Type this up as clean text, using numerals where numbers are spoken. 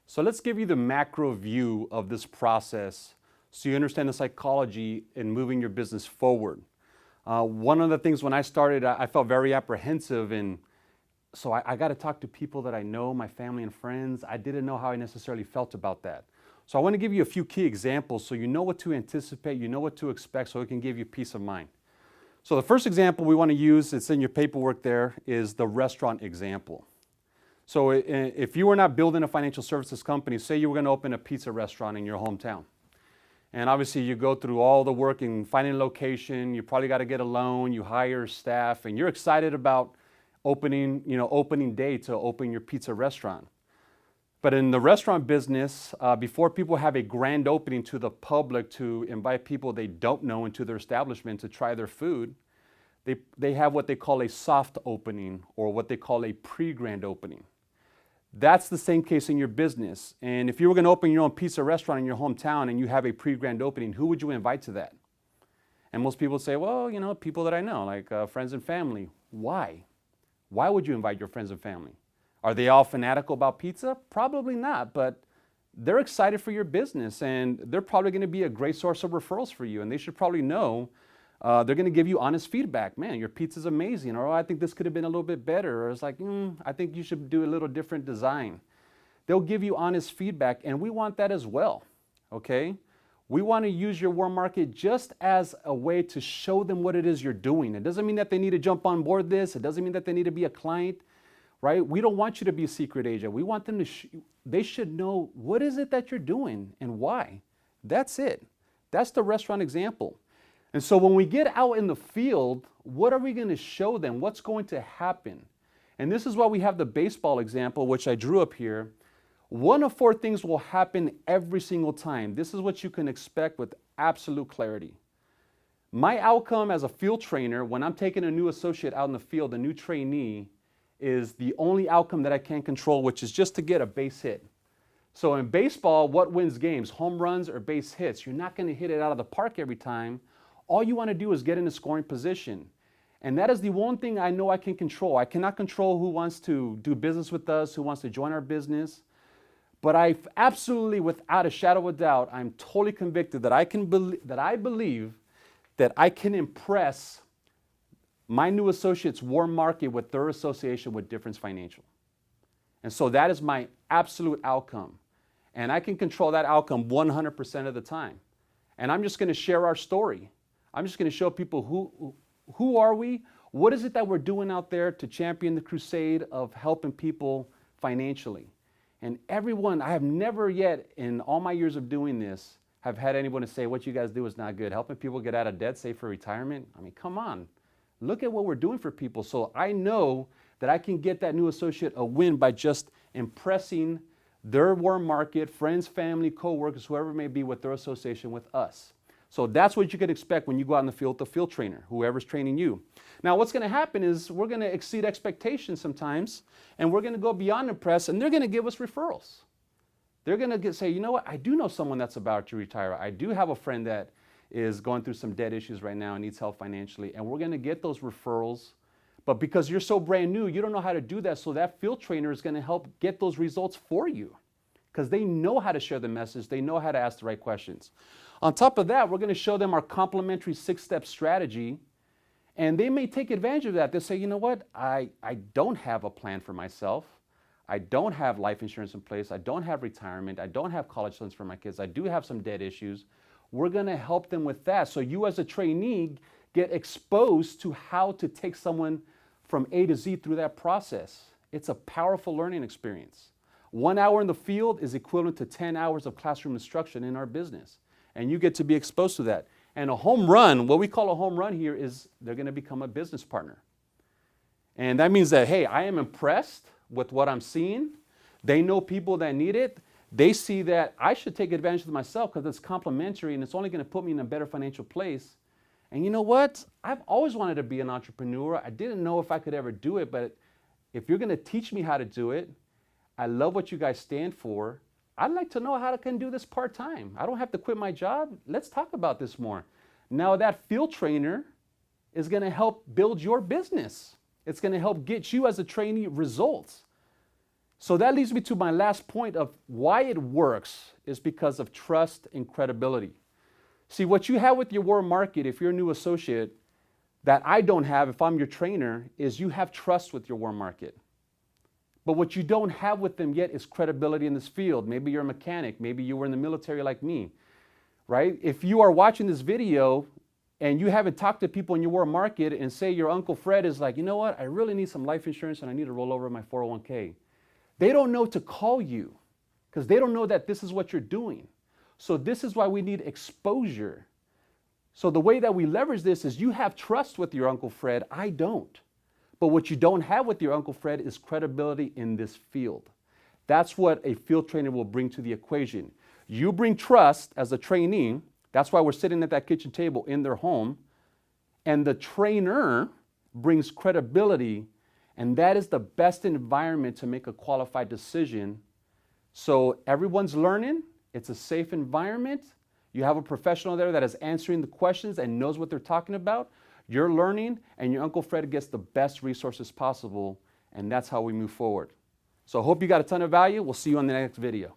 So let's give you the macro view of this process so you understand the psychology in moving your business forward. One of the things when I started, I felt very apprehensive, and so I got to talk to people that I know, my family and friends. I didn't know how I necessarily felt about that. So I want to give you a few key examples so you know what to anticipate, you know what to expect, so it can give you peace of mind. So the first example we want to use, it's in your paperwork there, is the restaurant example. So if you were not building a financial services company, say you were going to open a pizza restaurant in your hometown. And obviously you go through all the work in finding a location, you probably got to get a loan, you hire staff, and you're excited about opening day to open your pizza restaurant. But in the restaurant business, before people have a grand opening to the public to invite people they don't know into their establishment to try their food, they have what they call a soft opening or what they call a pre-grand opening. That's the same case in your business. And if you were going to open your own pizza restaurant in your hometown and you have a pre-grand opening, who would you invite to that? And most people say, well, people that I know, like friends and family. Why? Why would you invite your friends and family? Are they all fanatical about pizza? Probably not, but they're excited for your business and they're probably going to be a great source of referrals for you. And they should probably know they're going to give you honest feedback. Man, your pizza's amazing. Or I think this could have been a little bit better. Or it's like, I think you should do a little different design. They'll give you honest feedback, and we want that as well, okay? We want to use your warm market just as a way to show them what it is you're doing. It doesn't mean that they need to jump on board this. It doesn't mean that they need to be a client, right? We don't want you to be a secret agent. We want them to, they should know what is it that you're doing and why. That's it. That's the restaurant example. And so when we get out in the field, what are we going to show them? What's going to happen? And this is why we have the baseball example, which I drew up here. One of four things will happen every single time. This is what you can expect with absolute clarity. My outcome as a field trainer, when I'm taking a new associate out in the field, a new trainee, is the only outcome that I can control, which is just to get a base hit. So in baseball, what wins games? Home runs or base hits? You're not going to hit it out of the park every time. All you want to do is get in a scoring position. And that is the one thing I know I can control. I cannot control who wants to do business with us, who wants to join our business. But I absolutely, without a shadow of a doubt, I'm totally convicted that I believe that I can impress my new associates' warm market with their association with Difference Financial. And so that is my absolute outcome. And I can control that outcome 100% of the time. And I'm just going to share our story. I'm just going to show people who are we? What is it that we're doing out there to champion the crusade of helping people financially? And everyone, I have never yet in all my years of doing this have had anyone to say what you guys do is not good. Helping people get out of debt, save for retirement. I mean, come on. Look at what we're doing for people. So I know that I can get that new associate a win by just impressing their warm market, friends, family, coworkers, whoever it may be, with their association with us. So that's what you can expect when you go out in the field with the field trainer, whoever's training you. Now, what's going to happen is we're going to exceed expectations sometimes, and we're going to go beyond impress, and they're going to give us referrals. They're going to say, you know what, I do know someone that's about to retire. I do have a friend that is going through some debt issues right now and needs help financially, and we're going to get those referrals. But because you're so brand new, you don't know how to do that, so that field trainer is going to help get those results for you because they know how to share the message. They know how to ask the right questions. On top of that, we're going to show them our complimentary 6-step strategy, and they may take advantage of that. They'll say, you know what, I don't have a plan for myself. I don't have life insurance in place. I don't have retirement. I don't have college funds for my kids. I do have some debt issues. We're going to help them with that. So you as a trainee get exposed to how to take someone from A to Z through that process. It's a powerful learning experience. 1 hour in the field is equivalent to 10 hours of classroom instruction in our business. And you get to be exposed to that. And a home run, what we call a home run here is they're going to become a business partner. And that means that, hey, I am impressed with what I'm seeing. They know people that need it. They see that I should take advantage of myself because it's complementary and it's only going to put me in a better financial place. And you know what? I've always wanted to be an entrepreneur. I didn't know if I could ever do it, but if you're going to teach me how to do it, I love what you guys stand for. I'd like to know how I can do this part-time. I don't have to quit my job. Let's talk about this more. Now that field trainer is going to help build your business. It's going to help get you as a trainee results. So that leads me to my last point of why it works is because of trust and credibility. See, what you have with your warm market, if you're a new associate, that I don't have if I'm your trainer, is you have trust with your warm market. But what you don't have with them yet is credibility in this field. Maybe you're a mechanic. Maybe you were in the military like me, right? If you are watching this video and you haven't talked to people in your warm market and say your Uncle Fred is like, you know what, I really need some life insurance and I need to roll over my 401k. They don't know to call you because they don't know that this is what you're doing. So this is why we need exposure. So the way that we leverage this is you have trust with your Uncle Fred. I don't. But what you don't have with your Uncle Fred is credibility in this field. That's what a field trainer will bring to the equation. You bring trust as a trainee. That's why we're sitting at that kitchen table in their home. And the trainer brings credibility. And that is the best environment to make a qualified decision. So everyone's learning. It's a safe environment. You have a professional there that is answering the questions and knows what they're talking about. You're learning, and your Uncle Fred gets the best resources possible, and that's how we move forward. So I hope you got a ton of value. We'll see you on the next video.